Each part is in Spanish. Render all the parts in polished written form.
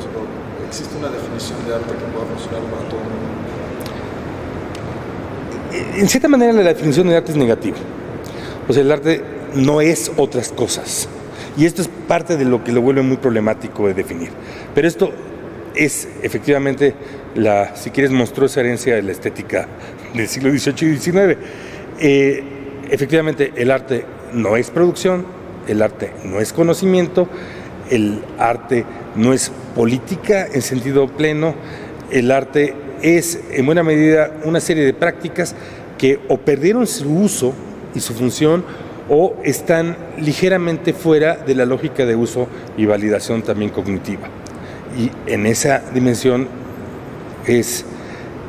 o existe una definición de arte que pueda funcionar para todo el mundo. En cierta manera la definición de arte es negativa. O sea, el arte no es otras cosas. Y esto es parte de lo que lo vuelve muy problemático de definir. Pero esto es efectivamente la, si quieres, monstruosa herencia de la estética del siglo XVIII y XIX. Efectivamente, el arte no es producción, el arte no es conocimiento, el arte no es política en sentido pleno, el arte es en buena medida una serie de prácticas que o perdieron su uso y su función o están ligeramente fuera de la lógica de uso y validación también cognitiva. Y en esa dimensión es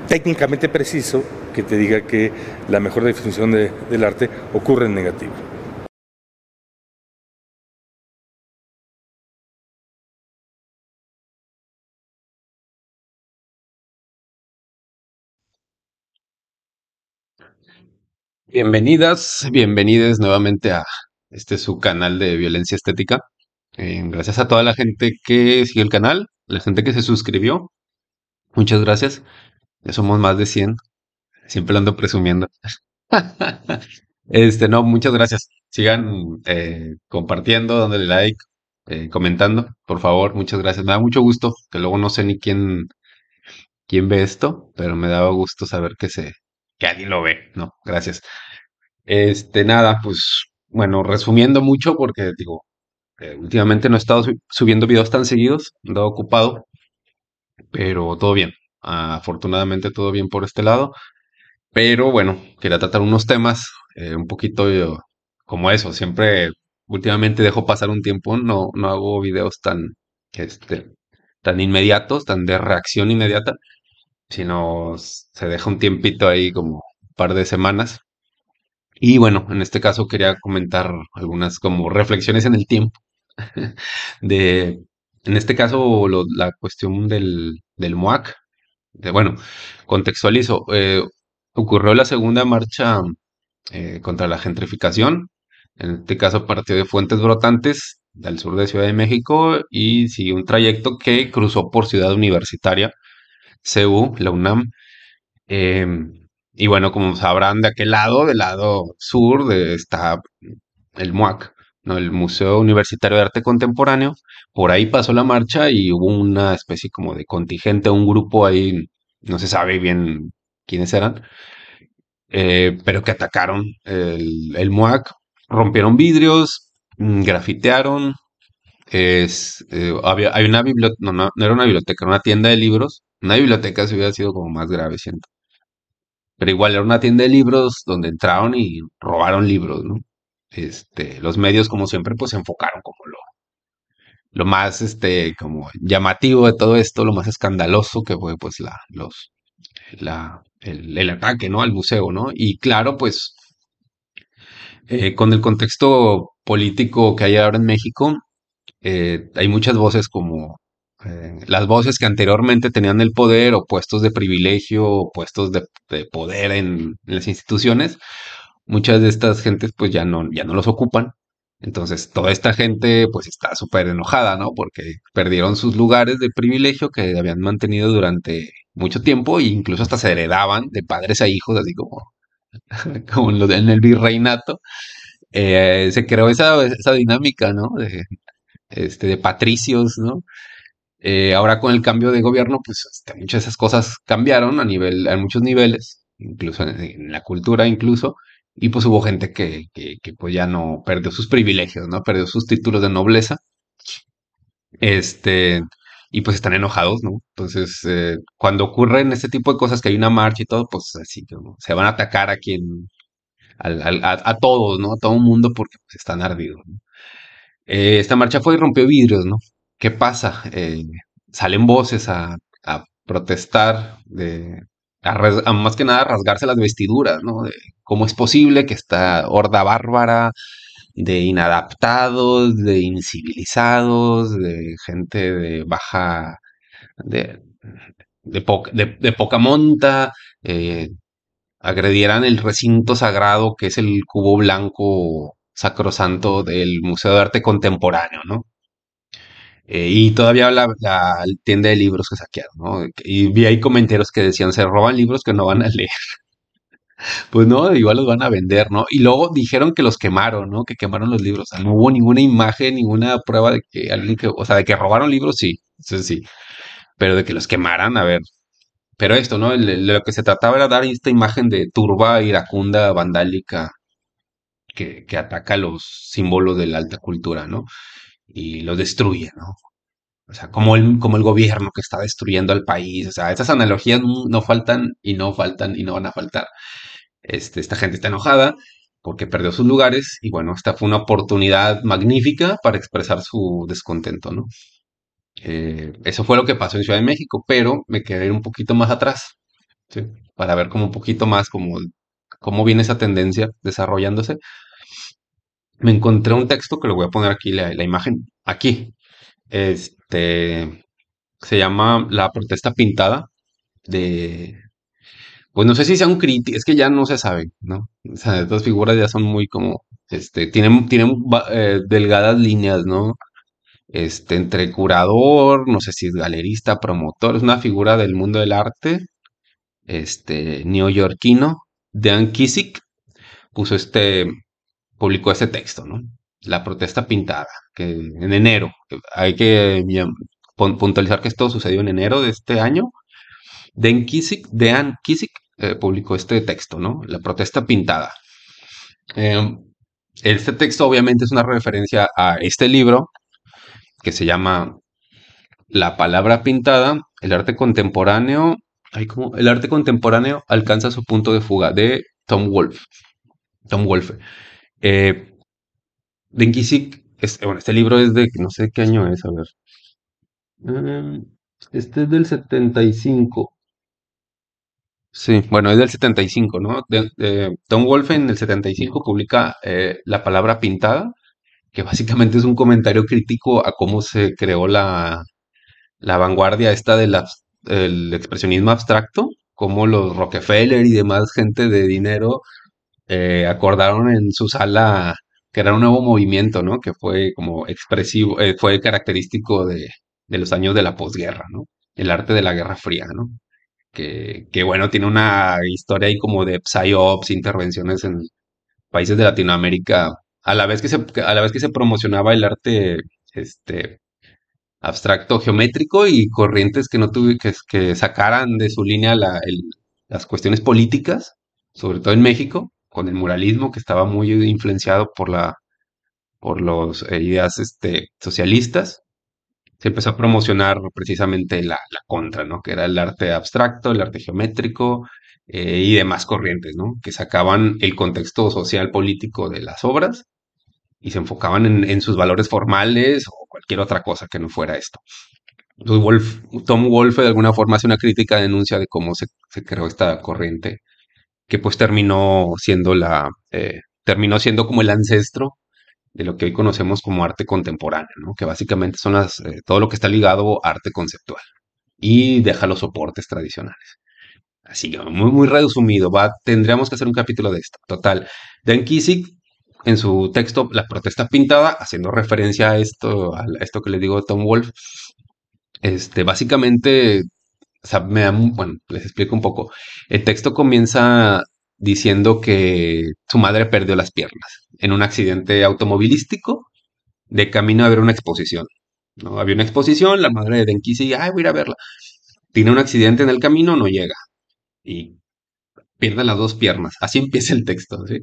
técnicamente preciso que te diga que la mejor definición del arte ocurre en negativo. Bienvenidas, bienvenides nuevamente a su canal de violencia estética. Gracias a toda la gente que siguió el canal, la gente que se suscribió. Muchas gracias. Ya somos más de 100. Siempre lo ando presumiendo. No, muchas gracias. Sigan compartiendo, dándole like, comentando, por favor. Muchas gracias. Me da mucho gusto, que luego no sé ni quién ve esto, pero me daba gusto saber que alguien lo ve. No, gracias. Nada, pues, bueno, resumiendo mucho, porque digo, últimamente no he estado subiendo videos tan seguidos, he andado ocupado, pero todo bien. Afortunadamente todo bien por este lado. Pero bueno, quería tratar unos temas un poquito como eso. Siempre, últimamente dejo pasar un tiempo, no hago videos este, tan inmediatos, tan de reacción inmediata, sino se deja un tiempito ahí como un par de semanas. Y bueno, en este caso quería comentar algunas como reflexiones en el tiempo de, en este caso, la cuestión del MUAC. Bueno, contextualizo. Ocurrió la segunda marcha contra la gentrificación. En este caso partió de Fuentes Brotantes, del sur de Ciudad de México, y siguió un trayecto que cruzó por Ciudad Universitaria, CU, la UNAM. em, y bueno, como sabrán, de aquel lado, del lado sur, está el MUAC, ¿no? El Museo Universitario de Arte Contemporáneo. Por ahí pasó la marcha y hubo una especie como de contingente, un grupo ahí, no se sabe bien quiénes eran, pero que atacaron el MUAC, rompieron vidrios, grafitearon. Hay una biblioteca, no era una biblioteca, era una tienda de libros. Una biblioteca se hubiera sido como más grave, siento. Pero igual era una tienda de libros donde entraron y robaron libros, ¿no? Los medios, como siempre, pues se enfocaron como lo más, como llamativo de todo esto, lo más escandaloso que fue, pues, el ataque, ¿no? Al museo, ¿no? Y claro, pues, con el contexto político que hay ahora en México, hay muchas voces como las voces que anteriormente tenían el poder o puestos de privilegio o puestos de poder en las instituciones. Muchas de estas gentes pues ya no los ocupan. Entonces toda esta gente pues está súper enojada, ¿no? Porque perdieron sus lugares de privilegio que habían mantenido durante mucho tiempo e incluso hasta se heredaban de padres a hijos, así como, como en el virreinato. Se creó esa dinámica, ¿no? De patricios, ¿no? Ahora con el cambio de gobierno, pues muchas de esas cosas cambiaron a muchos niveles, incluso en la cultura incluso, y pues hubo gente que pues ya no perdió sus privilegios, ¿no? Perdió sus títulos de nobleza, este, y pues están enojados, ¿no? Entonces, cuando ocurren este tipo de cosas, que hay una marcha y todo, pues así, ¿no? Se van a atacar a a todos, ¿no? A todo el mundo porque pues, están ardidos, ¿no? Esta marcha fue y rompió vidrios, ¿no? ¿Qué pasa? Salen voces a protestar, más que nada a rasgarse las vestiduras, ¿no? De cómo es posible que esta horda bárbara de inadaptados, de incivilizados, de gente de baja, de, de poca monta, eh, agredieran el recinto sagrado que es el cubo blanco sacrosanto del Museo de Arte Contemporáneo, ¿no? Y todavía la tienda de libros que saquearon, ¿no? Y vi ahí comentarios que decían, se roban libros que no van a leer. Pues no, igual los van a vender, ¿no? Y luego dijeron que los quemaron, ¿no? Que quemaron los libros. O sea, no hubo ninguna imagen, ninguna prueba de que alguien que, o sea, de que robaron libros, sí, eso sí, pero de que los quemaran, a ver. Pero esto, ¿no? Lo que se trataba era dar esta imagen de turba, iracunda, vandálica, que ataca los símbolos de la alta cultura, ¿no? Y los destruye, ¿no? O sea, como el gobierno que está destruyendo al país. O sea, esas analogías no faltan y no faltan y no van a faltar. Esta gente está enojada porque perdió sus lugares y bueno, esta fue una oportunidad magnífica para expresar su descontento, ¿no? Eso fue lo que pasó en Ciudad de México, pero me quedé un poquito más atrás, ¿sí? Para ver como un poquito más cómo viene esa tendencia desarrollándose. Me encontré un texto que lo voy a poner aquí, la imagen, aquí. Este, Se llama La protesta pintada de, pues no sé si sea un crítico, es que ya no se sabe, ¿no? O sea, estas figuras ya son muy como, tienen delgadas líneas, ¿no? Entre curador, no sé si es galerista, promotor, es una figura del mundo del arte, neoyorquino, Dan Kissick, puso publicó este texto, ¿no? La protesta pintada, que en enero, hay que puntualizar que esto sucedió en enero de este año. Dan Kissick publicó este texto, ¿no? La protesta pintada. Eh, este texto obviamente es una referencia a este libro que se llama La palabra pintada, el arte contemporáneo, el arte contemporáneo alcanza su punto de fuga, de Tom Wolfe. Tom Wolfe. Eh, Dan Kissick, bueno, este libro es de, no sé qué año es, a ver. Mm, Este es del 75. Sí, bueno, es del 75, ¿no? Tom Wolfe en el 75 publica La palabra pintada, que básicamente es un comentario crítico a cómo se creó la vanguardia esta el expresionismo abstracto, cómo los Rockefeller y demás gente de dinero acordaron en su sala crear un nuevo movimiento, ¿no? Que fue como expresivo, fue característico de los años de la posguerra, ¿no? El arte de la Guerra Fría, ¿no? Que bueno, tiene una historia ahí como de psyops, intervenciones en países de Latinoamérica, a la vez que se promocionaba el arte este, abstracto geométrico y corrientes que no tuve, que sacaran de su línea las cuestiones políticas, sobre todo en México, con el muralismo que estaba muy influenciado por los ideas socialistas. Se empezó a promocionar precisamente la contra, ¿no? Que era el arte abstracto, el arte geométrico y demás corrientes, ¿no? Que sacaban el contexto social político de las obras y se enfocaban en sus valores formales o cualquier otra cosa que no fuera esto. Entonces, Tom Wolfe de alguna forma hace una crítica, denuncia de cómo se creó esta corriente, que pues terminó siendo como el ancestro de lo que hoy conocemos como arte contemporáneo, ¿no? Que básicamente son todo lo que está ligado a arte conceptual y deja los soportes tradicionales. Así que muy, muy resumido, tendríamos que hacer un capítulo de esto. Total. Dan Kissick, en su texto La protesta pintada, haciendo referencia a esto que le digo de Tom Wolfe, básicamente, o sea, bueno, les explico un poco. El texto comienza diciendo que su madre perdió las piernas en un accidente automovilístico de camino a ver una exposición, ¿no? Había una exposición, la madre de Denki sigue, ay, voy a ir a verla. Tiene un accidente en el camino, no llega y pierde las dos piernas. Así empieza el texto, ¿sí?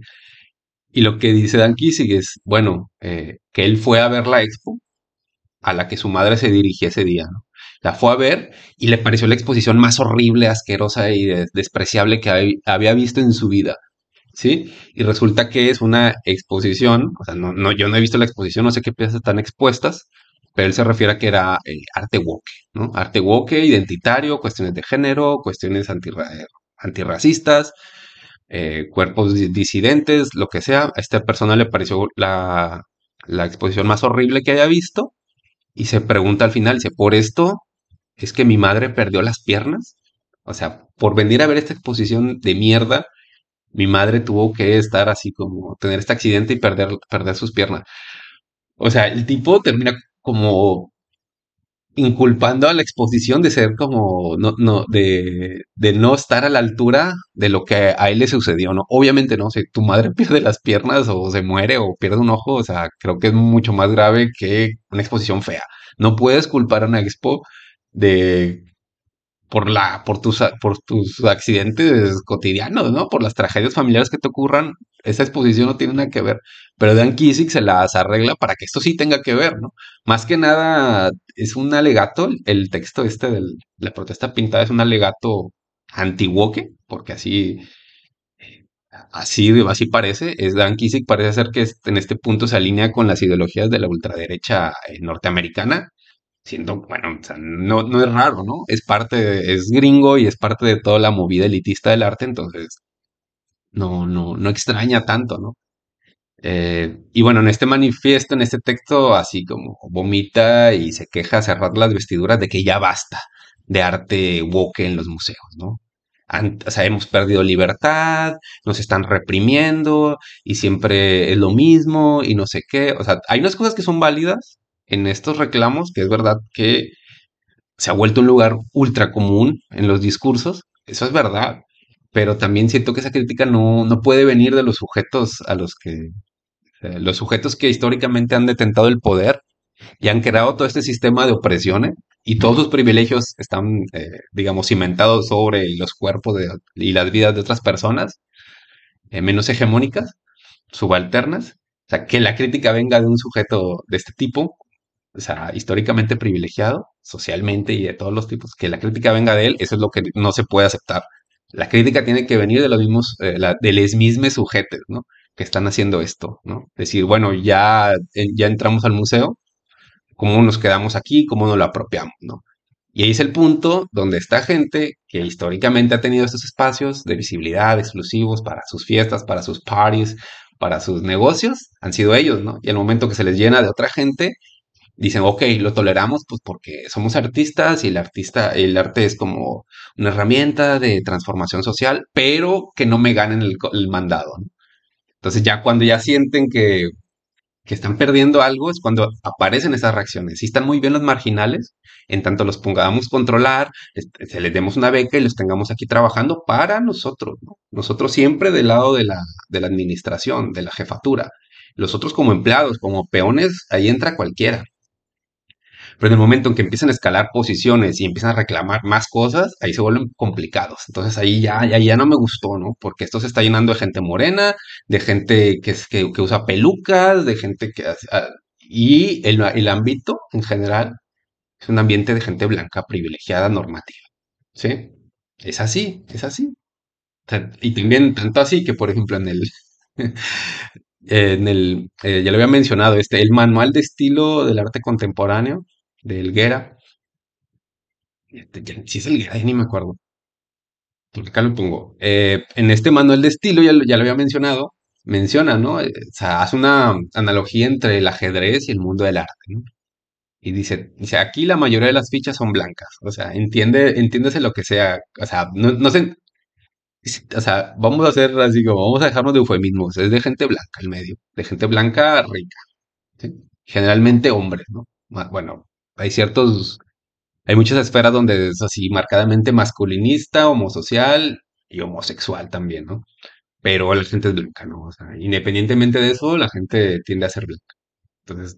Y lo que dice Dan Kissinger es, bueno, que él fue a ver la expo a la que su madre se dirigía ese día, ¿no? La fue a ver y le pareció la exposición más horrible, asquerosa y despreciable que había visto en su vida, ¿sí? Y resulta que es una exposición, o sea, yo no he visto la exposición, no sé qué piezas están expuestas, pero él se refiere a que era arte woke, ¿no? Arte woke, identitario, cuestiones de género, cuestiones antirracistas, cuerpos disidentes, lo que sea. A esta persona le pareció la exposición más horrible que haya visto y se pregunta al final, dice, ¿por esto es que mi madre perdió las piernas? O sea, por venir a ver esta exposición de mierda, mi madre tuvo que estar así como tener este accidente y perder sus piernas. O sea, el tipo termina como inculpando a la exposición de ser como, de no estar a la altura de lo que a él le sucedió, ¿no? Obviamente, ¿no? Si tu madre pierde las piernas o se muere o pierde un ojo, o sea, creo que es mucho más grave que una exposición fea. No puedes culpar a una expo de por tus accidentes cotidianos, ¿no? Por las tragedias familiares que te ocurran, esa exposición no tiene nada que ver. Pero Dan Kissick se las arregla para que esto sí tenga que ver, ¿no? Más que nada es un alegato, el texto este de la protesta pintada es un alegato anti-woke, porque así parece, es Dan Kissick parece ser que en este punto se alinea con las ideologías de la ultraderecha norteamericana, siendo, bueno, o sea, no es raro, ¿no? Es gringo y es parte de toda la movida elitista del arte, entonces no extraña tanto, ¿no? Y bueno, en este manifiesto, en este texto, así como vomita y se queja a cerrar las vestiduras de que ya basta de arte woke en los museos, ¿no? O sea, hemos perdido libertad, nos están reprimiendo y siempre es lo mismo y no sé qué. O sea, hay unas cosas que son válidas en estos reclamos, que es verdad que se ha vuelto un lugar ultra común en los discursos, eso es verdad, pero también siento que esa crítica no puede venir de los sujetos a los sujetos que históricamente han detentado el poder y han creado todo este sistema de opresiones y todos sus privilegios están, digamos, cimentados sobre los cuerpos y las vidas de otras personas menos hegemónicas, subalternas. O sea, que la crítica venga de un sujeto de este tipo, o sea, históricamente privilegiado, socialmente y de todos los tipos, que la crítica venga de él, eso es lo que no se puede aceptar. La crítica tiene que venir de los mismos, de los mismos sujetos, ¿no? Que están haciendo esto, ¿no? Decir, bueno, ya entramos al museo, ¿cómo nos quedamos aquí? ¿Cómo nos lo apropiamos, ¿no? Y ahí es el punto donde esta gente que históricamente ha tenido estos espacios de visibilidad exclusivos para sus fiestas, para sus parties, para sus negocios, han sido ellos, ¿no? Y al momento que se les llena de otra gente, dicen, ok, lo toleramos pues porque somos artistas y el arte es como una herramienta de transformación social, pero que no me ganen el mandado, ¿no? Entonces ya cuando ya sienten que están perdiendo algo es cuando aparecen esas reacciones. Si están muy bien los marginales, en tanto los pongamos controlar, se les demos una beca y los tengamos aquí trabajando para nosotros, ¿no? Nosotros siempre del lado de la administración, de la jefatura. Los otros como empleados, como peones, ahí entra cualquiera. Pero en el momento en que empiezan a escalar posiciones y empiezan a reclamar más cosas, ahí se vuelven complicados. Entonces ahí ya no me gustó, ¿no? Porque esto se está llenando de gente morena, de gente que usa pelucas, de gente y el ámbito en general es un ambiente de gente blanca privilegiada normativa, ¿sí? Es así. O sea, y también tanto así que, por ejemplo, ya lo había mencionado, el manual de estilo del arte contemporáneo de Helguera. Si es Helguera, ya ni me acuerdo. Porque acá lo pongo. En este manual de estilo, ya lo había mencionado, menciona, ¿no? O sea, hace una analogía entre el ajedrez y el mundo del arte, ¿no? Y dice, aquí la mayoría de las fichas son blancas. O sea, entiéndese lo que sea. O sea, no sé, o sea, vamos a hacer así como, vamos a dejarnos de eufemismos. Es de gente blanca el medio, de gente blanca rica, ¿sí? Generalmente hombres, ¿no? Bueno, hay muchas esferas donde es así marcadamente masculinista, homosocial y homosexual también, ¿no? Pero la gente es blanca, ¿no? O sea, independientemente de eso, la gente tiende a ser blanca. Entonces,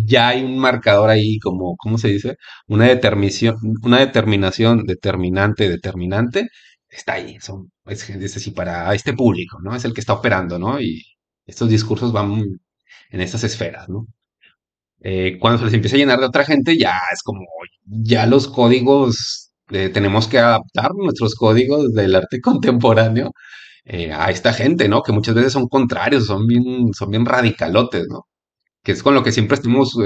ya hay un marcador ahí como, ¿cómo se dice? Una determinación determinante, está ahí. Es así para este público, ¿no? Es el que está operando, ¿no? Y estos discursos van en estas esferas, ¿no? Cuando se les empieza a llenar de otra gente, ya es como, ya los códigos, tenemos que adaptar nuestros códigos del arte contemporáneo a esta gente, ¿no? Que muchas veces son contrarios, son bien radicalotes, ¿no? Que es con lo que siempre estamos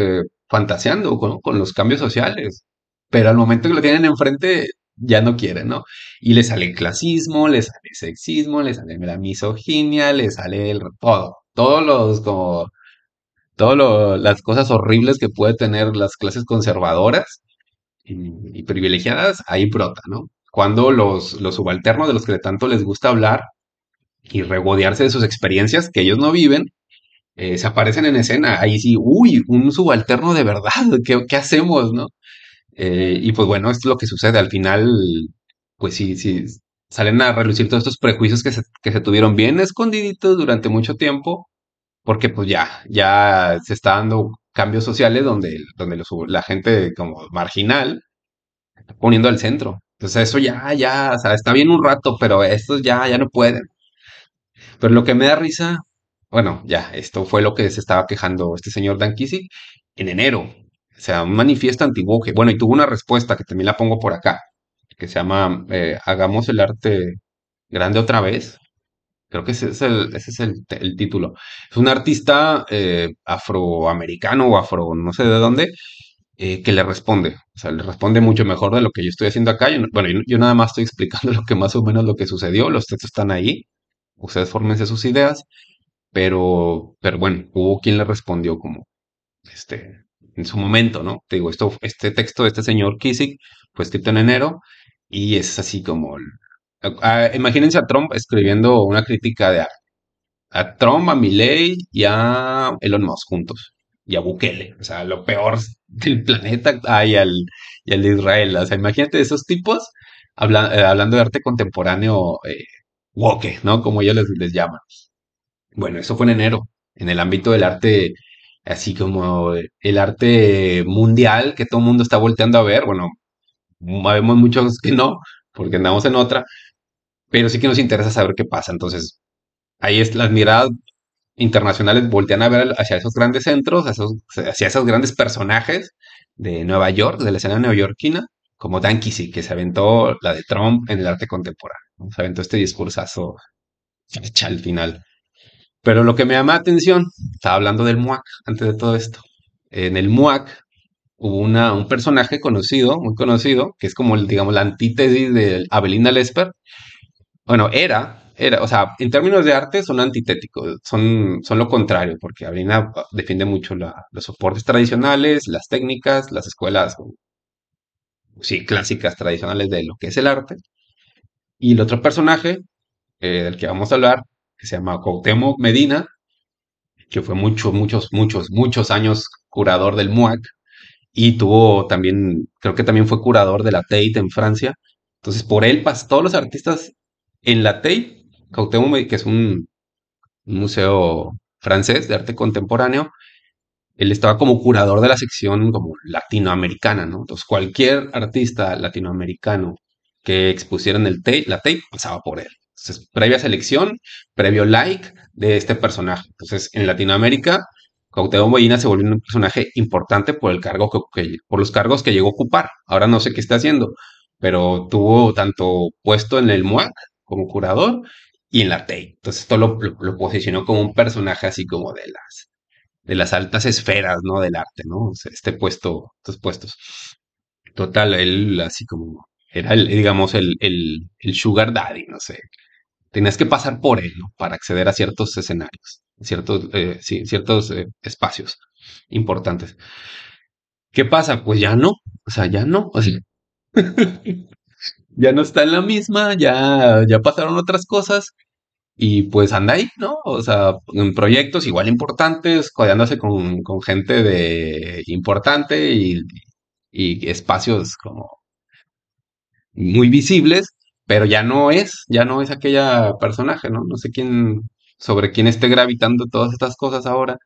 fantaseando, con los cambios sociales. Pero al momento que lo tienen enfrente, ya no quieren, ¿no? Y le sale el clasismo, le sale el sexismo, le sale la misoginia, le sale todos los como las cosas horribles que puede tener las clases conservadoras y privilegiadas, ahí brota, ¿no? Cuando los subalternos de los que tanto les gusta hablar y regodearse de sus experiencias que ellos no viven, se aparecen en escena. Ahí sí, uy, un subalterno de verdad, ¿qué hacemos, no? Y pues bueno, esto es lo que sucede. Al final, pues sí, sí, salen a relucir todos estos prejuicios que se tuvieron bien escondiditos durante mucho tiempo, porque pues ya se está dando cambios sociales donde la gente como marginal está poniendo al centro. Entonces eso o sea, está bien un rato, pero estos ya no pueden. Pero lo que me da risa, bueno, ya, esto fue lo que se estaba quejando este señor Dan Kissig en enero. O sea, un manifiesto antiguo que, bueno, y tuvo una respuesta que también la pongo por acá, que se llama Hagamos el arte grande otra vez. Creo que ese es el título. Es un artista afroamericano o afro, no sé de dónde, que le responde. O sea, le responde mucho mejor de lo que yo estoy haciendo acá. Bueno, yo nada más estoy explicando lo que más o menos lo que sucedió. Los textos están ahí. Ustedes fórmense sus ideas. Pero bueno, hubo quien le respondió como, en su momento, ¿no? Te digo, este texto de este señor Kissick fue escrito en enero y es así como, imagínense a Trump escribiendo una crítica de a Trump, a Milley y a Elon Musk juntos y a Bukele, o sea, lo peor del planeta, y al de Israel, o sea, imagínate esos tipos hablando de arte contemporáneo, woke, ¿no? Como ellos les llaman. Bueno, eso fue en enero, en el ámbito del arte, así como el arte mundial que todo el mundo está volteando a ver. Bueno, sabemos muchos que no, porque andamos en otra, pero sí que nos interesa saber qué pasa. Entonces, ahí es las miradas internacionales voltean a ver hacia esos grandes centros, hacia esos grandes personajes de Nueva York, de la escena neoyorquina, como Dan Kissy, que se aventó la de Trump en el arte contemporáneo, ¿no? Se aventó este discursazo al final. Pero lo que me llama la atención, estaba hablando del MUAC antes de todo esto. En el MUAC hubo un personaje conocido, muy conocido, que es como, digamos, la antítesis de Abelina Lesper. Bueno, o sea, en términos de arte son antitéticos, son lo contrario, porque Abelina defiende mucho los soportes tradicionales, las técnicas, las escuelas, sí, clásicas, tradicionales de lo que es el arte. Y el otro personaje del que vamos a hablar, que se llama Cuauhtémoc Medina, que fue muchos años curador del MUAC y tuvo también, creo que también fue curador de la Tate en Francia. Entonces, por él, todos los artistas en la Tate, que es un museo francés de arte contemporáneo, él estaba como curador de la sección como latinoamericana, ¿no? Entonces, cualquier artista latinoamericano que expusiera en la Tate pasaba por él. Entonces, previa selección, previo like de este personaje. Entonces, en Latinoamérica, Cuauhtémoc Medina se volvió un personaje importante por el cargo por los cargos que llegó a ocupar. Ahora no sé qué está haciendo, pero tuvo tanto puesto en el MUAC como curador y en la Tate. Entonces, esto lo posicionó como un personaje así como de las altas esferas, ¿no? Del arte, ¿no? O sea, estos puestos. Total, él así como era digamos, el sugar daddy, no sé. Tenías que pasar por él, ¿no? Para acceder a ciertos escenarios, sí, ciertos espacios importantes. ¿Qué pasa? Pues ya no, o sea, ya no, o sea, ya no está en la misma, ya pasaron otras cosas. Y pues anda ahí, ¿no? O sea, en proyectos igual importantes, codeándose con gente importante y espacios como muy visibles, pero ya no es aquella personaje, ¿no? No sé sobre quién esté gravitando todas estas cosas ahora,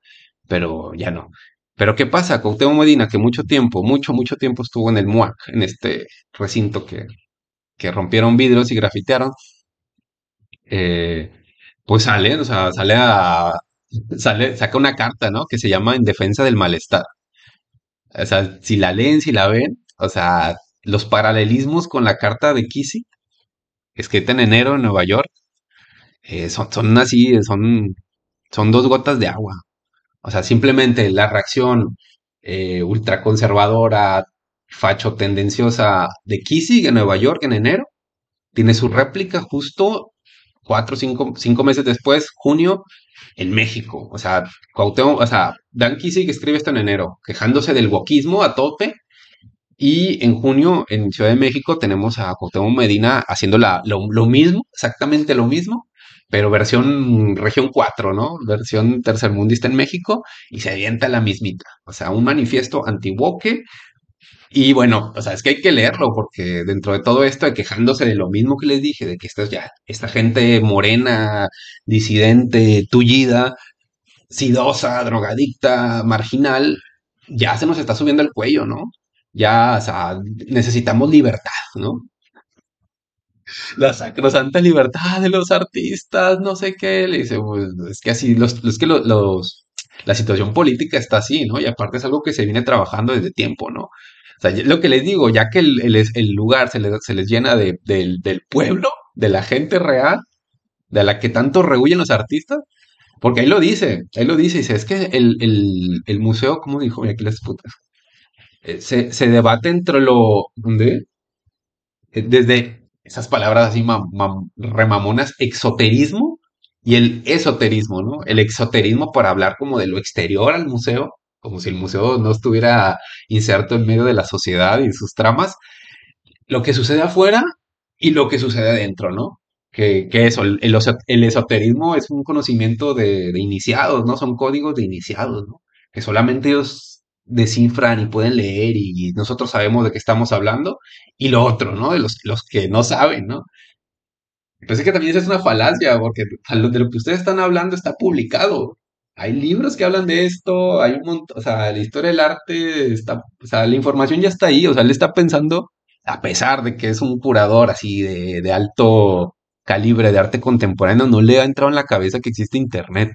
pero ya no. Pero ¿qué pasa? Cuauhtémoc Medina, que mucho tiempo estuvo en el MUAC, en este recinto que rompieron vidrios y grafitearon, eh, pues sale, o sea, saca una carta, ¿no? Que se llama En defensa del malestar. O sea, si la leen, si la ven, o sea, los paralelismos con la carta de Kissinger, escrita en enero en Nueva York, son así, son dos gotas de agua. O sea, simplemente la reacción ultraconservadora, facho tendenciosa de Kissinger en Nueva York en enero, tiene su réplica justo 4 o 5 meses después, junio, en México. O sea, Dan Kissinger escribe esto en enero, quejándose del wokismo a tope. Y en junio, en Ciudad de México, tenemos a Cuauhtémoc Medina haciendo lo mismo, exactamente lo mismo, pero versión región 4, ¿no? Versión tercermundista en México, y se avienta la mismita. O sea, un manifiesto anti-woke Y bueno, o sea, es que hay que leerlo porque dentro de todo esto, de quejándose de lo mismo que les dije, de que esta gente morena, disidente, tullida, sidosa, drogadicta, marginal, ya se nos está subiendo el cuello, ¿no? Ya, o sea, necesitamos libertad, ¿no? La sacrosanta libertad de los artistas, no sé qué. Le dice, pues, es que así, la situación política está así, ¿no? Y aparte es algo que se viene trabajando desde tiempo, ¿no? O sea, lo que les digo, ya que el lugar se les llena del pueblo, de la gente real, de la que tanto rehuyen los artistas, porque ahí lo dice, dice, es que el museo, ¿cómo dijo? Mira, aquí las putas. Se debate entre ¿dónde? Desde esas palabras así remamonas, exoterismo y el esoterismo, ¿no? El exoterismo para hablar como de lo exterior al museo, como si el museo no estuviera inserto en medio de la sociedad y sus tramas, lo que sucede afuera y lo que sucede adentro, ¿no? Que eso, el esoterismo es un conocimiento de iniciados, ¿no? Son códigos de iniciados, ¿no? Que solamente ellos descifran y pueden leer y nosotros sabemos de qué estamos hablando. Y lo otro, ¿no? De los que no saben, ¿no? Pues es que también esa es una falacia, porque de lo que ustedes están hablando está publicado. Hay libros que hablan de esto, hay un montón, o sea, la historia del arte está, o sea, la información ya está ahí, o sea, él está pensando, a pesar de que es un curador así de alto calibre de arte contemporáneo, no le ha entrado en la cabeza que existe internet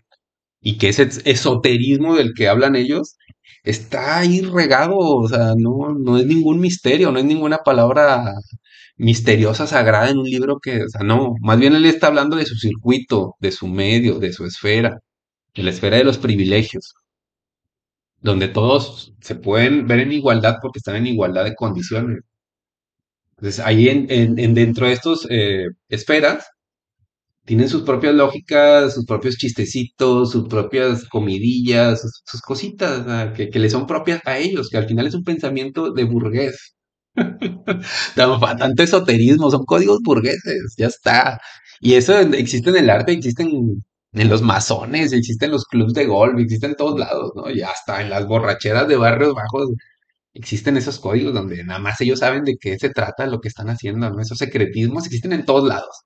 y que ese esoterismo del que hablan ellos está ahí regado, o sea, no es ningún misterio, no es ninguna palabra misteriosa, sagrada en un libro que, o sea, no, más bien él está hablando de su circuito, de su medio, de su esfera, de la esfera de los privilegios, donde todos se pueden ver en igualdad porque están en igualdad de condiciones. Entonces, ahí dentro de estos esferas, tienen sus propias lógicas, sus propios chistecitos, sus propias comidillas, sus cositas, o sea, que le son propias a ellos, que al final es un pensamiento de burgués. Tanto esoterismo, son códigos burgueses, ya está. Y eso existe en el arte, existe en los masones, existe en los clubs de golf, existe en todos lados, ¿no? Y hasta en las borracheras de barrios bajos existen esos códigos donde nada más ellos saben de qué se trata lo que están haciendo, ¿no? Esos secretismos existen en todos lados.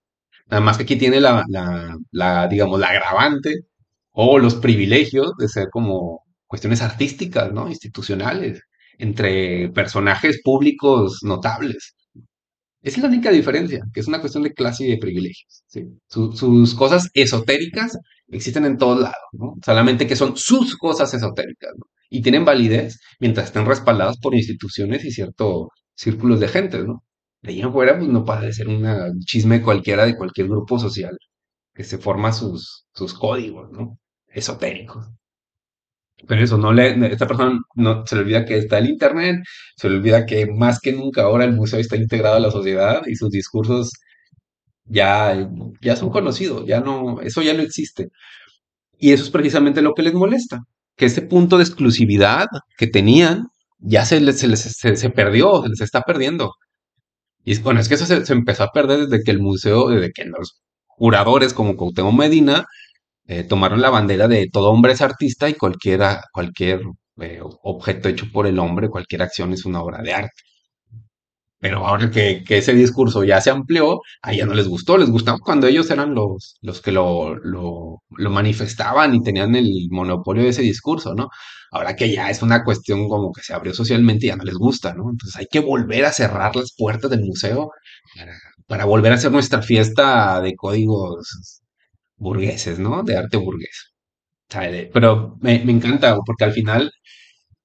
Nada más que aquí tiene digamos, la agravante o los privilegios de ser como cuestiones artísticas, ¿no? Institucionales, entre personajes públicos notables. Esa es la única diferencia, que es una cuestión de clase y de privilegios, ¿sí? Sus cosas esotéricas existen en todos lados, ¿no? Solamente que son sus cosas esotéricas, ¿no? Y tienen validez mientras estén respaldadas por instituciones y ciertos círculos de gente, ¿no? De ahí en fuera, pues no pasa de ser un chisme cualquiera de cualquier grupo social que se forma sus códigos, ¿no? Esotéricos. Pero eso, esta persona no se le olvida que está el internet, se le olvida que más que nunca ahora el museo está integrado a la sociedad y sus discursos ya, ya son conocidos, eso ya no existe. Y eso es precisamente lo que les molesta, que ese punto de exclusividad que tenían ya se perdió, se les está perdiendo. Y bueno, es que eso se empezó a perder desde que los curadores como Cuauhtémoc Medina tomaron la bandera de todo hombre es artista y cualquier objeto hecho por el hombre, cualquier acción es una obra de arte. Pero ahora que ese discurso ya se amplió, a ella no les gustó, les gustaba cuando ellos eran los que lo manifestaban y tenían el monopolio de ese discurso, ¿no? Ahora que ya es una cuestión como que se abrió socialmente, ya no les gusta, ¿no? Entonces hay que volver a cerrar las puertas del museo para, para volver a hacer nuestra fiesta de códigos burgueses, ¿no? De arte burgués. O sea, pero me encanta porque al final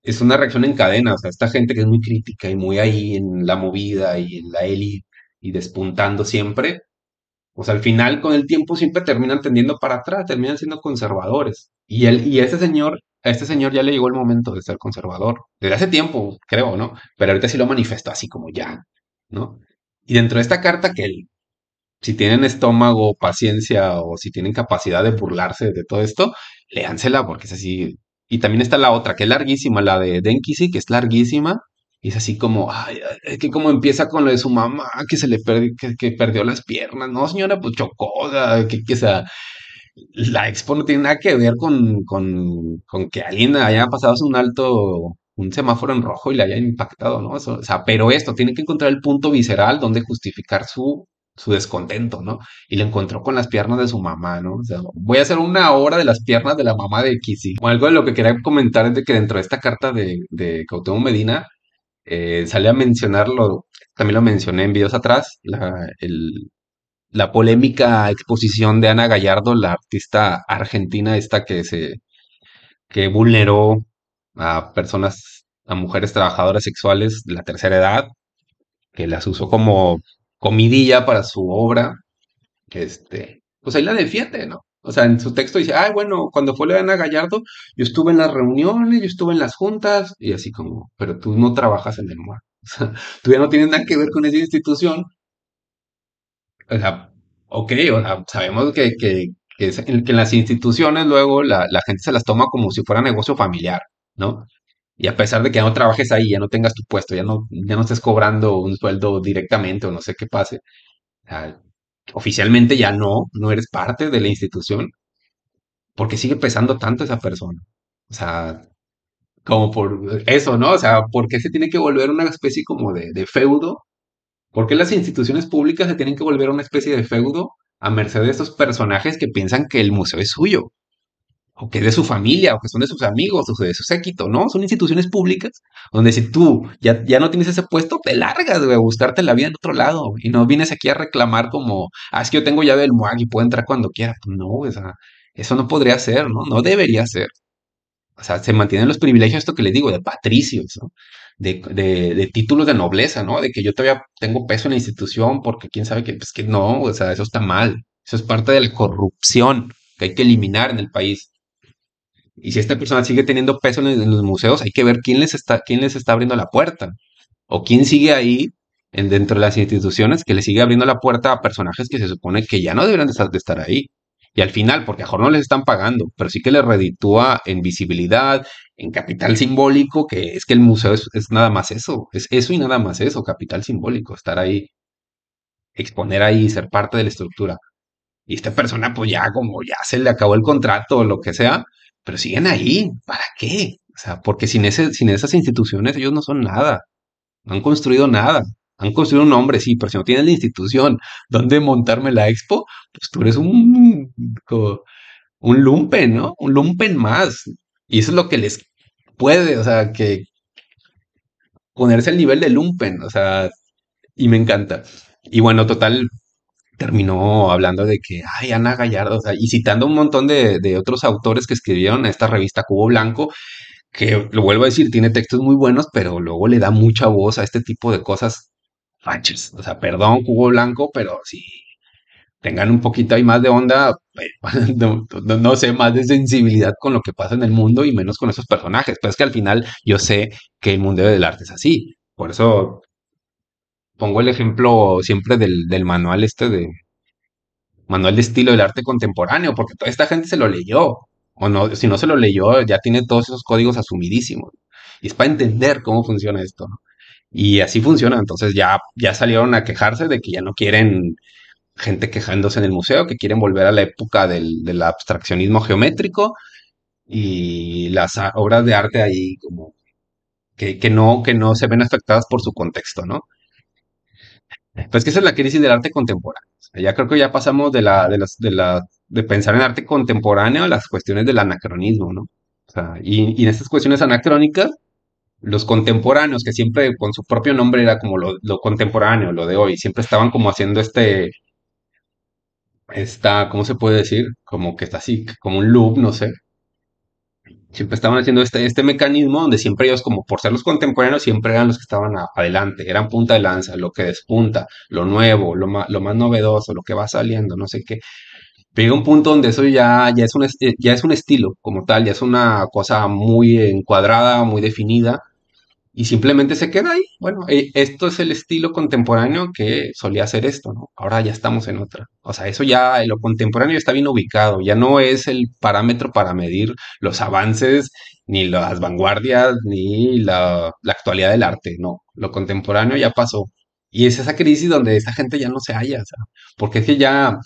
es una reacción en cadena, o sea, esta gente que es muy crítica y muy ahí en la movida y en la élite y despuntando siempre, pues al final con el tiempo siempre terminan tendiendo para atrás, terminan siendo conservadores. Y a este señor ya le llegó el momento de ser conservador, desde hace tiempo, creo, ¿no? Pero ahorita sí lo manifestó así como ya, ¿no? Y dentro de esta carta que él, si tienen estómago, paciencia o si tienen capacidad de burlarse de todo esto, léansela porque es así. Y también está la otra, que es larguísima, la de Denkisi, que es larguísima. Y es así como, ay, es que como empieza con lo de su mamá, que se le perdió, que perdió las piernas. No, señora, pues chocó, o sea, o sea, la expo no tiene nada que ver con que alguien haya pasado un alto un semáforo en rojo y le haya impactado, ¿no? O sea, pero esto, tiene que encontrar el punto visceral donde justificar su descontento, ¿no? Y lo encontró con las piernas de su mamá, ¿no? O sea, voy a hacer una obra de las piernas de la mamá de Kissy. Algo de lo que quería comentar es de que dentro de esta carta de Cuauhtémoc Medina, sale a mencionarlo, también lo mencioné en videos atrás, la polémica exposición de Ana Gallardo, la artista argentina esta que vulneró a personas, a mujeres trabajadoras sexuales de la tercera edad, que las usó como comidilla para su obra, pues ahí la defiende, ¿no? O sea, en su texto dice, ay, bueno, cuando fue lo de Ana Gallardo, yo estuve en las reuniones, yo estuve en las juntas, y así como, pero tú no trabajas en el MUAC. O sea, tú ya no tienes nada que ver con esa institución. O sea, ok, o sea, sabemos que en las instituciones luego la gente se las toma como si fuera negocio familiar, ¿no? Y a pesar de que ya no trabajes ahí, ya no tengas tu puesto, ya no estés cobrando un sueldo directamente o no sé qué pase, o sea, oficialmente ya no eres parte de la institución, porque sigue pesando tanto esa persona. O sea, como por eso, ¿no? O sea, ¿por qué se tiene que volver una especie como de feudo? ¿Por qué las instituciones públicas se tienen que volver una especie de feudo a merced de estos personajes que piensan que el museo es suyo? O que es de su familia, o que son de sus amigos, o de su séquito, ¿no? Son instituciones públicas donde si tú ya no tienes ese puesto, te largas, güey, a buscarte la vida en otro lado. Y no vienes aquí a reclamar como, ah, es que yo tengo llave del MUAC y puedo entrar cuando quiera. Pues no, o sea, eso no podría ser, ¿no? No debería ser. O sea, se mantienen los privilegios, esto que les digo, de patricios, ¿no? De títulos de nobleza, ¿no? De que yo todavía tengo peso en la institución porque quién sabe que, pues que no, o sea, eso está mal. Eso es parte de la corrupción que hay que eliminar en el país. Y si esta persona sigue teniendo peso en los museos, hay que ver quién les está abriendo la puerta. O quién sigue ahí dentro de las instituciones que le sigue abriendo la puerta a personajes que se supone que ya no deberían de estar ahí. Y al final, porque a lo mejor no les están pagando, pero sí que les reditúa en visibilidad, en capital simbólico, que es que el museo es nada más eso, es eso y nada más eso, capital simbólico, estar ahí, exponer ahí, ser parte de la estructura. Y esta persona, pues ya como ya se le acabó el contrato o lo que sea, pero siguen ahí. ¿Para qué? O sea, porque sin esas instituciones ellos no son nada. No han construido nada. Han construido un nombre, sí, pero si no tienes la institución donde montarme la expo, pues tú eres un lumpen, ¿no? Un lumpen más. Y eso es lo que les puede, o sea, que ponerse al nivel de lumpen, o sea, y me encanta. Y bueno, total, terminó hablando de que, ay, Ana Gallardo, o sea, y citando un montón de otros autores que escribieron a esta revista Cubo Blanco, que lo vuelvo a decir, tiene textos muy buenos, pero luego le da mucha voz a este tipo de cosas fachas. O sea, perdón, Cubo Blanco, pero si tengan un poquito ahí más de onda, no sé, más de sensibilidad con lo que pasa en el mundo y menos con esos personajes. Pero es que al final yo sé que el mundo del arte es así. Por eso pongo el ejemplo siempre del manual manual de estilo del arte contemporáneo, porque toda esta gente se lo leyó, o no, si no se lo leyó, ya tiene todos esos códigos asumidísimos. Y es para entender cómo funciona esto, ¿no? Y así funciona, entonces ya salieron a quejarse de que ya no quieren gente quejándose en el museo, que quieren volver a la época del abstraccionismo geométrico y las obras de arte ahí como que no se ven afectadas por su contexto, ¿no? Pues que esa es la crisis del arte contemporáneo. O sea, ya creo que ya pasamos de pensar en arte contemporáneo a las cuestiones del anacronismo, ¿no? O sea, y en estas cuestiones anacrónicas, los contemporáneos, que siempre con su propio nombre era como lo contemporáneo, lo de hoy, siempre estaban como haciendo ¿cómo se puede decir? Como que está así, como un loop, no sé. Siempre estaban haciendo este mecanismo donde siempre ellos, como por ser los contemporáneos, siempre eran los que estaban adelante, eran punta de lanza, lo que despunta, lo nuevo, lo más novedoso, lo que va saliendo, no sé qué. Pero llega un punto donde eso ya es un estilo como tal, ya es una cosa muy encuadrada, muy definida, y simplemente se queda ahí. Bueno, esto es el estilo contemporáneo que solía hacer esto, ¿no? Ahora ya estamos en otra. O sea, eso ya, lo contemporáneo está bien ubicado, ya no es el parámetro para medir los avances, ni las vanguardias, ni la actualidad del arte, no. Lo contemporáneo ya pasó. Y es esa crisis donde esa gente ya no se halla, o sea, porque es que ya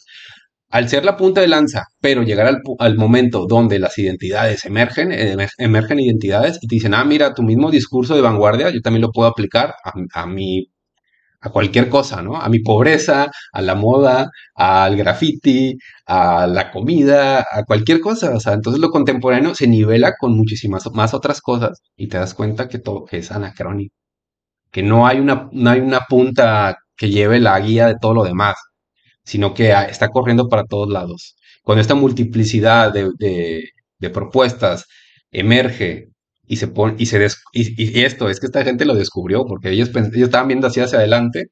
al ser la punta de lanza, pero llegar al momento donde las identidades emergen identidades y te dicen, ah, mira, tu mismo discurso de vanguardia, yo también lo puedo aplicar a cualquier cosa, ¿no? A mi pobreza, a la moda, al graffiti, a la comida, a cualquier cosa. O sea, entonces lo contemporáneo se nivela con muchísimas más otras cosas y te das cuenta que todo que es anacrónico, que no hay una punta que lleve la guía de todo lo demás, sino que está corriendo para todos lados. Cuando esta multiplicidad de propuestas emerge y se pone, y esto es que esta gente lo descubrió, porque ellos estaban viendo hacia adelante,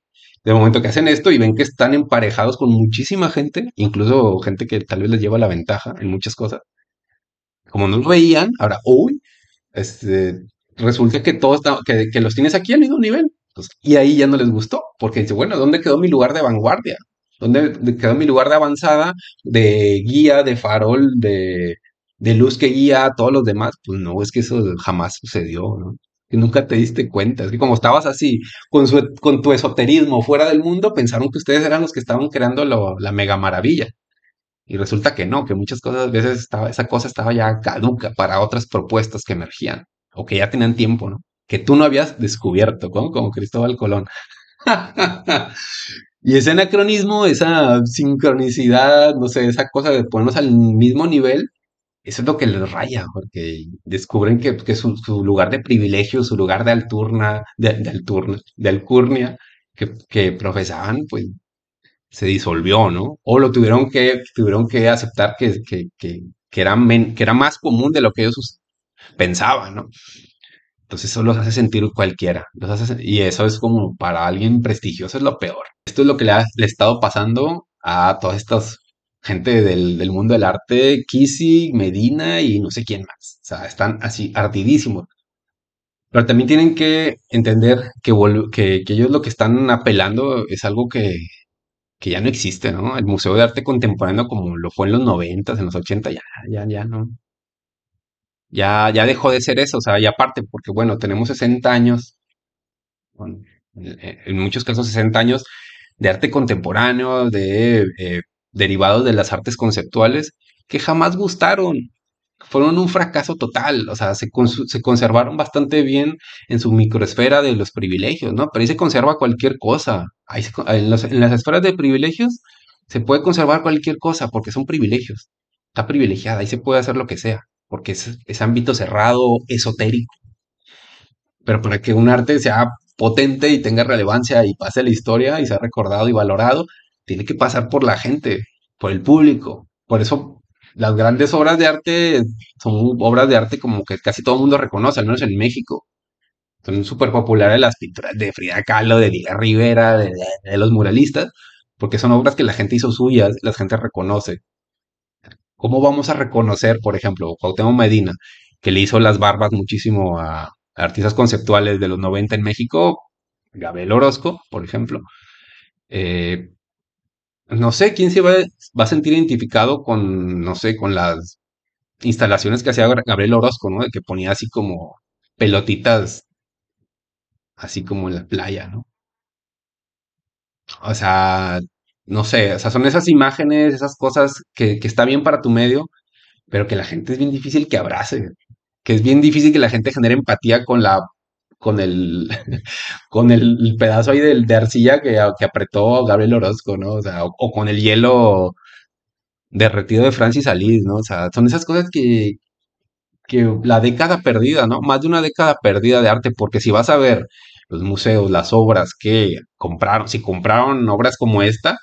de momento que hacen esto y ven que están emparejados con muchísima gente, incluso gente que tal vez les lleva la ventaja en muchas cosas. Como no lo veían, ahora, uy, este, resulta que que los tienes aquí al mismo nivel. Pues, y ahí ya no les gustó, porque dice, bueno, ¿dónde quedó mi lugar de vanguardia? ¿Dónde quedó mi lugar de avanzada, de guía, de farol, de luz que guía a todos los demás? Pues no, es que eso jamás sucedió, ¿no? Que nunca te diste cuenta. Es que como estabas así, con tu esoterismo fuera del mundo, pensaron que ustedes eran los que estaban creando la mega maravilla. Y resulta que no, que muchas cosas, a veces esa cosa estaba ya caduca para otras propuestas que emergían, o que ya tenían tiempo, ¿no? Que tú no habías descubierto, como Cristóbal Colón. Y ese anacronismo, esa sincronicidad, no sé, esa cosa de ponernos al mismo nivel, eso es lo que les raya, porque descubren que su lugar de privilegio, su lugar de alcurnia, que profesaban, pues se disolvió, ¿no? O lo tuvieron que aceptar que era más común de lo que ellos pensaban, ¿no? Entonces eso los hace sentir cualquiera, y eso es como para alguien prestigioso es lo peor. Esto es lo que le ha estado pasando a todas estas gente del mundo del arte, Kissy, Medina y no sé quién más. O sea, están así ardidísimos. Pero también tienen que entender que ellos lo que están apelando es algo que ya no existe, ¿no? El Museo de Arte Contemporáneo como lo fue en los 90, en los 80, ya no. Ya dejó de ser eso, o sea, y aparte, porque bueno, tenemos 60 años, bueno, en muchos casos 60 años de arte contemporáneo, de derivados de las artes conceptuales, que jamás gustaron, fueron un fracaso total, o sea, se conservaron bastante bien en su microesfera de los privilegios, ¿no? Pero ahí se conserva cualquier cosa. En las esferas de privilegios se puede conservar cualquier cosa porque son privilegios. Está privilegiada, ahí se puede hacer lo que sea, porque es ámbito cerrado, esotérico. Pero para que un arte sea potente y tenga relevancia y pase a la historia y sea recordado y valorado, tiene que pasar por la gente, por el público. Por eso las grandes obras de arte son obras de arte como que casi todo el mundo reconoce, al menos en México. Son súper populares las pinturas de Frida Kahlo, de Diego Rivera, de los muralistas, porque son obras que la gente hizo suyas, la gente reconoce. ¿Cómo vamos a reconocer, por ejemplo, Cuauhtémoc Medina, que le hizo las barbas muchísimo a artistas conceptuales de los 90 en México? Gabriel Orozco, por ejemplo. Eh, no sé quién va a sentir identificado con, no sé, con las instalaciones que hacía Gabriel Orozco, ¿no? De que ponía así como pelotitas, así como en la playa, ¿no? O sea, no sé, o sea, son esas imágenes, esas cosas que está bien para tu medio, pero que la gente es bien difícil que abrace, que es bien difícil que la gente genere empatía con el, con el pedazo ahí de arcilla que apretó Gabriel Orozco, ¿no? O sea, o con el hielo derretido de Francis Alice, ¿no? O sea, son esas cosas que la década perdida, ¿no? Más de una década perdida de arte, porque si vas a ver los museos, las obras que compraron, si compraron obras como esta,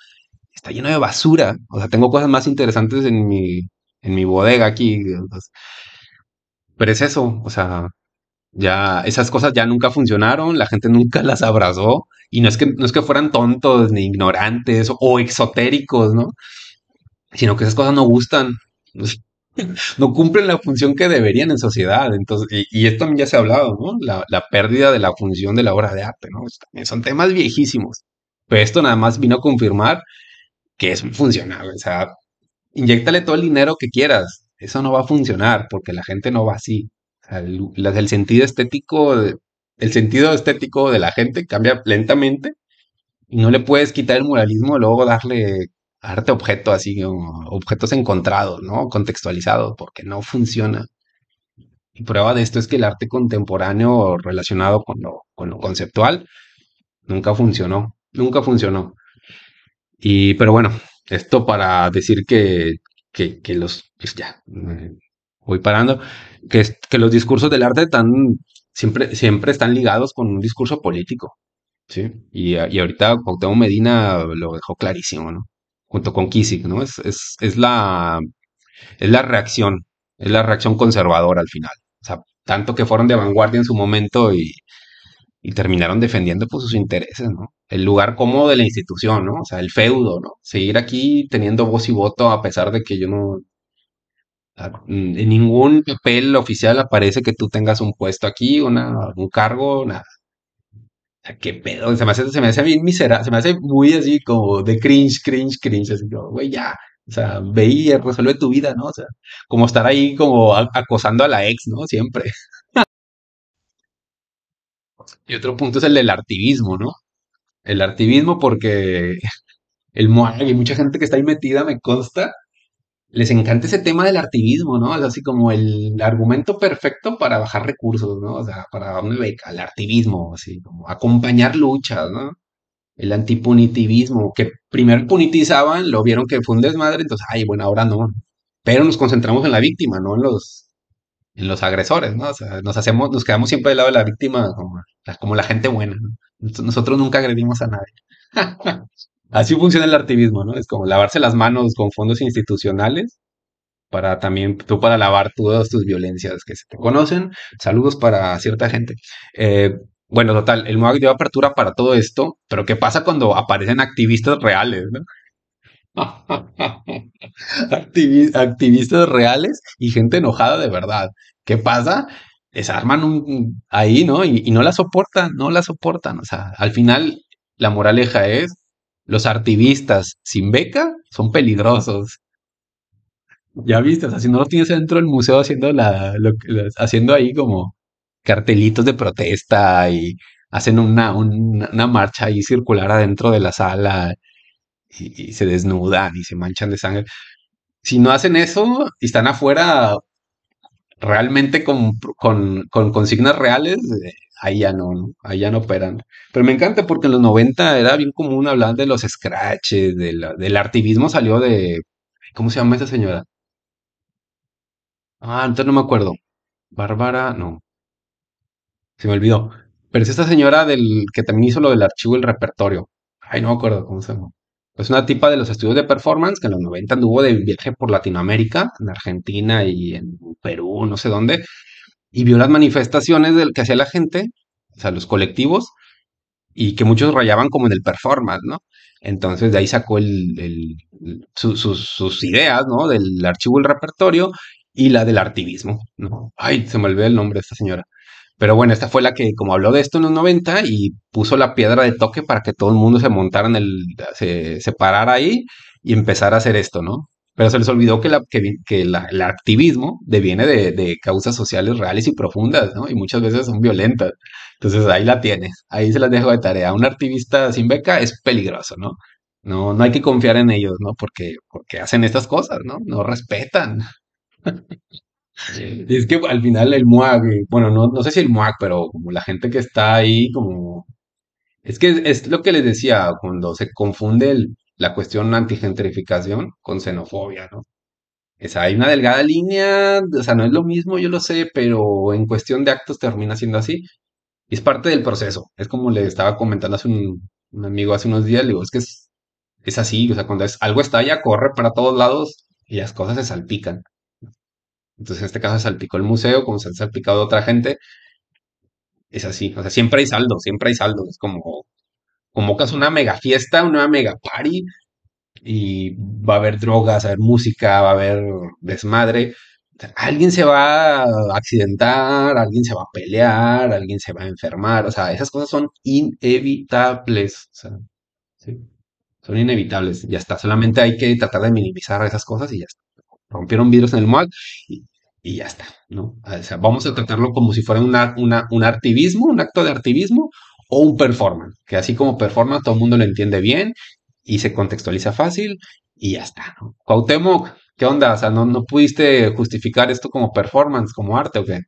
está lleno de basura. O sea, tengo cosas más interesantes en mi bodega aquí. Pero es eso, o sea, ya esas cosas ya nunca funcionaron, la gente nunca las abrazó, y no es que fueran tontos, ni ignorantes, o exotéricos, ¿no? Sino que esas cosas no gustan, no cumplen la función que deberían en sociedad. Entonces, y esto también ya se ha hablado, ¿no? La pérdida de la función de la obra de arte, ¿no? También son temas viejísimos. Pero esto nada más vino a confirmar que es funcional. O sea, inyéctale todo el dinero que quieras. Eso no va a funcionar porque la gente no va así. O sea, el sentido estético de la gente cambia lentamente y no le puedes quitar el muralismo y luego darle arte objeto, así como objetos encontrados, ¿no? Contextualizados, porque no funciona. Y prueba de esto es que el arte contemporáneo relacionado con lo conceptual nunca funcionó, nunca funcionó. Y, pero bueno, esto para decir que los, pues ya, voy parando, que los discursos del arte siempre están ligados con un discurso político, ¿sí? Y ahorita Cuauhtémoc Medina lo dejó clarísimo, ¿no? Junto con Kissick, ¿no? Es la reacción, es la reacción conservadora al final. O sea, tanto que fueron de vanguardia en su momento y terminaron defendiendo pues sus intereses, ¿no? El lugar cómodo de la institución, ¿no? O sea, el feudo, ¿no? Seguir aquí teniendo voz y voto a pesar de que yo no, en ningún papel oficial aparece que tú tengas un puesto aquí, un cargo, nada. O sea, qué pedo, se me hace bien miserable, se me hace muy así como de cringe, cringe, cringe, así como, güey, ya. O sea, ve y resuelve tu vida, ¿no? O sea, como estar ahí como acosando a la ex, ¿no? Siempre. Y otro punto es el del artivismo, ¿no? El artivismo porque el MOAG y mucha gente que está ahí metida, me consta, les encanta ese tema del artivismo, ¿no? Es así como el argumento perfecto para bajar recursos, ¿no? O sea, para una beca, el artivismo, así como acompañar luchas, ¿no? El antipunitivismo, que primero punitizaban, lo vieron que fue un desmadre, entonces, ay, bueno, ahora no. Pero nos concentramos en la víctima, no en los agresores, ¿no? O sea, nos quedamos siempre del lado de la víctima como la gente buena, ¿no? Nosotros nunca agredimos a nadie. Así funciona el artivismo, ¿no? Es como lavarse las manos con fondos institucionales para también, tú para lavar todas tus violencias que se te conocen. Saludos para cierta gente. Eh, bueno, total, el MOAC dio apertura para todo esto, pero ¿qué pasa cuando aparecen activistas reales, ¿no? Activistas reales y gente enojada de verdad. ¿Qué pasa? Desarman ahí, ¿no? Y no la soportan, no la soportan. O sea, al final la moraleja es, los activistas sin beca son peligrosos. Ya viste, o sea, si no los tienes dentro del museo haciendo haciendo ahí como cartelitos de protesta y hacen una marcha ahí circular adentro de la sala y se desnudan y se manchan de sangre. Si no hacen eso y están afuera realmente con consignas reales, ahí ya no, ¿no? Ahí ya no operan. Pero me encanta porque en los 90 era bien común hablar de los scratches, del artivismo salió de, ¿cómo se llama esa señora? Ah, entonces no me acuerdo. Bárbara, no, se me olvidó. Pero es esta señora del que también hizo lo del archivo del repertorio. Ay, no me acuerdo cómo se llama. Es una tipa de los estudios de performance que en los 90 anduvo de viaje por Latinoamérica, en Argentina y en Perú, no sé dónde, y vio las manifestaciones del que hacía la gente, o sea, los colectivos, y que muchos rayaban como en el performance, ¿no? Entonces de ahí sacó sus ideas, ¿no? Del archivo del repertorio y la del artivismo, ¿no? Ay, se me olvidó el nombre de esta señora. Pero bueno, esta fue la que como habló de esto en los 90 y puso la piedra de toque para que todo el mundo se montara se parara ahí y empezara a hacer esto, ¿no? Pero se les olvidó el activismo deviene de causas sociales reales y profundas, ¿no? Y muchas veces son violentas. Entonces ahí la tienes, ahí se las dejo de tarea. Un activista sin beca es peligroso, ¿no? No, no hay que confiar en ellos, ¿no? Porque hacen estas cosas, ¿no? No respetan. Y es que al final el MUAC, bueno, no sé si el MUAC, pero como la gente que está ahí, como... Es que es lo que les decía, cuando se confunde la cuestión antigentrificación con xenofobia, ¿no? O sea, hay una delgada línea, o sea, no es lo mismo, yo lo sé, pero en cuestión de actos termina siendo así. Y es parte del proceso. Es como le estaba comentando hace un amigo hace unos días, le digo, es que es así, o sea, cuando algo estalla, corre para todos lados y las cosas se salpican. Entonces, en este caso se salpicó el museo, como se ha salpicado otra gente, es así. O sea, siempre hay saldo, siempre hay saldo. Es como convocas una mega fiesta, una mega party, y va a haber drogas, va a haber música, va a haber desmadre. O sea, alguien se va a accidentar, alguien se va a pelear, alguien se va a enfermar. O sea, esas cosas son inevitables. O sea, sí, son inevitables. Ya está. Solamente hay que tratar de minimizar esas cosas y ya está. Rompieron vidrios en el mall y, y ya está, ¿no? O sea, vamos a tratarlo como si fuera un activismo, un acto de activismo o un performance, que así como performance todo el mundo lo entiende bien y se contextualiza fácil y ya está, ¿no? Cuauhtémoc, ¿qué onda? O sea, ¿no pudiste justificar esto como performance, como arte o qué?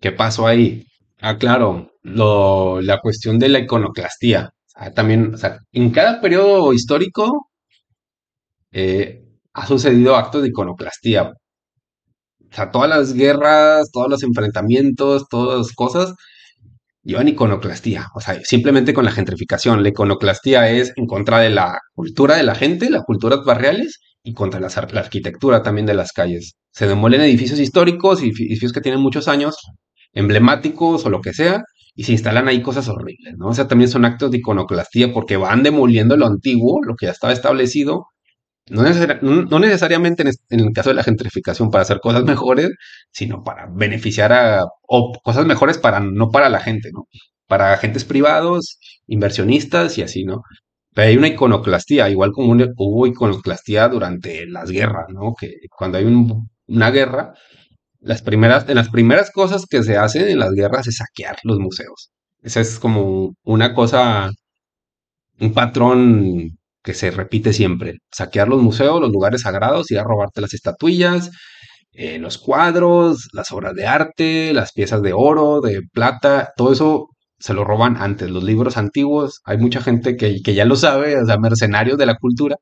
¿Qué pasó ahí? Ah, claro, la cuestión de la iconoclastía. O sea, también, o sea, en cada periodo histórico ha sucedido actos de iconoclastía. O sea, todas las guerras, todos los enfrentamientos, todas las cosas llevan iconoclastía. O sea, simplemente con la gentrificación. La iconoclastía es en contra de la cultura de la gente, las culturas barriales, y contra la arquitectura también de las calles. Se demuelen edificios históricos y edificios que tienen muchos años, emblemáticos o lo que sea, y se instalan ahí cosas horribles, ¿no? O sea, también son actos de iconoclastía porque van demoliendo lo antiguo, lo que ya estaba establecido, no necesariamente en el caso de la gentrificación para hacer cosas mejores, sino para beneficiar o cosas mejores para, no para la gente, ¿no? Para agentes privados, inversionistas y así, ¿no? Pero hay una iconoclastía, igual como hubo iconoclastía durante las guerras, ¿no? Que cuando hay una guerra, de las primeras cosas que se hacen en las guerras es saquear los museos. Esa es como una cosa, un patrón que se repite siempre. Saquear los museos, los lugares sagrados, ir a robarte las estatuillas, los cuadros, las obras de arte, las piezas de oro, de plata, todo eso se lo roban antes. Los libros antiguos, hay mucha gente que ya lo sabe, o sea, mercenarios de la cultura,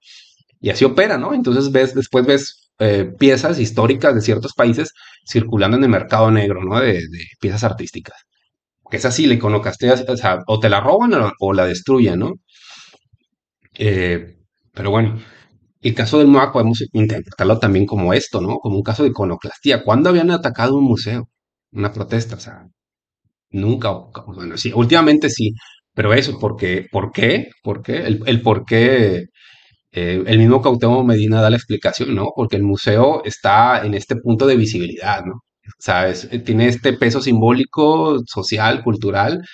y así opera, ¿no? Entonces después ves piezas históricas de ciertos países circulando en el mercado negro, ¿no? De piezas artísticas. Que es así, la iconoclastia, o sea, o te la roban o la destruyen, ¿no? Eh, pero bueno, el caso del MOAC podemos interpretarlo también como esto, ¿no? Como un caso de iconoclastía. ¿Cuándo habían atacado un museo? Una protesta, o sea, nunca. Bueno, sí, últimamente sí, pero eso, ¿por qué? ¿Por qué? El por qué, el mismo Cuauhtémoc Medina da la explicación, ¿no? Porque el museo está en este punto de visibilidad, ¿no? O sea, tiene este peso simbólico, social, cultural,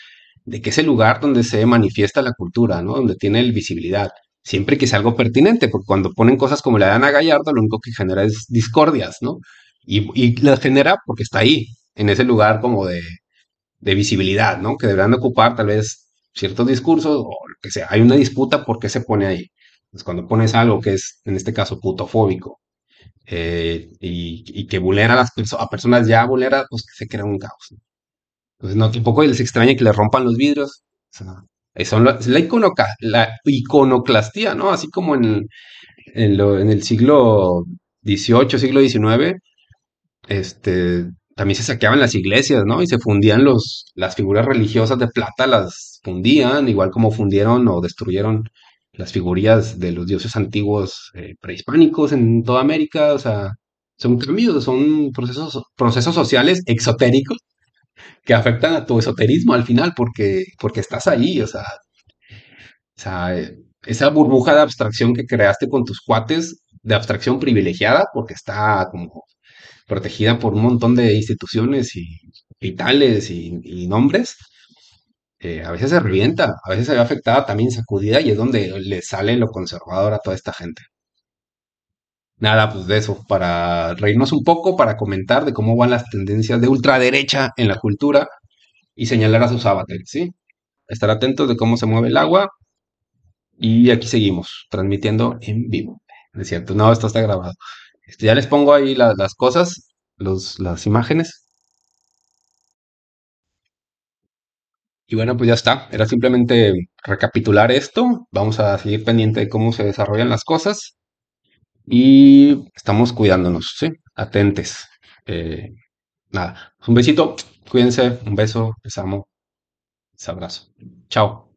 de que es el lugar donde se manifiesta la cultura, ¿no? Donde tiene el visibilidad. Siempre que sea algo pertinente, porque cuando ponen cosas como la de Ana Gallardo, lo único que genera es discordias, ¿no? Y las genera porque está ahí, en ese lugar como de visibilidad, ¿no? Que deberán ocupar tal vez ciertos discursos o lo que sea. Hay una disputa por qué se pone ahí. Pues cuando pones algo que es, en este caso, putofóbico, y que vulnera a a personas ya vulneradas, pues se crea un caos, ¿no? Entonces, no, tampoco les extraña que le rompan los vidrios. O sea, es la iconoclastía, ¿no? Así como en el siglo XVIII, siglo XIX, también se saqueaban las iglesias, ¿no? Y se fundían las figuras religiosas de plata, las fundían, igual como fundieron o destruyeron las figurillas de los dioses antiguos prehispánicos en toda América. O sea, son cambios, son procesos sociales exotéricos que afectan a tu esoterismo al final porque estás ahí, esa burbuja de abstracción que creaste con tus cuates, de abstracción privilegiada, porque está como protegida por un montón de instituciones y tales y nombres, a veces se revienta, a veces se ve afectada, también sacudida, y es donde le sale lo conservador a toda esta gente. Nada, pues de eso, para reírnos un poco, para comentar de cómo van las tendencias de ultraderecha en la cultura y señalar a sus avatares, ¿sí? Estar atentos de cómo se mueve el agua y aquí seguimos, transmitiendo en vivo. Es cierto, no, esto está grabado. Ya les pongo ahí las cosas, las imágenes. Y bueno, pues ya está. Era simplemente recapitular esto. Vamos a seguir pendiente de cómo se desarrollan las cosas y estamos cuidándonos, ¿sí? Atentes. Eh, nada, un besito, cuídense, un beso, les amo, les abrazo. Chao.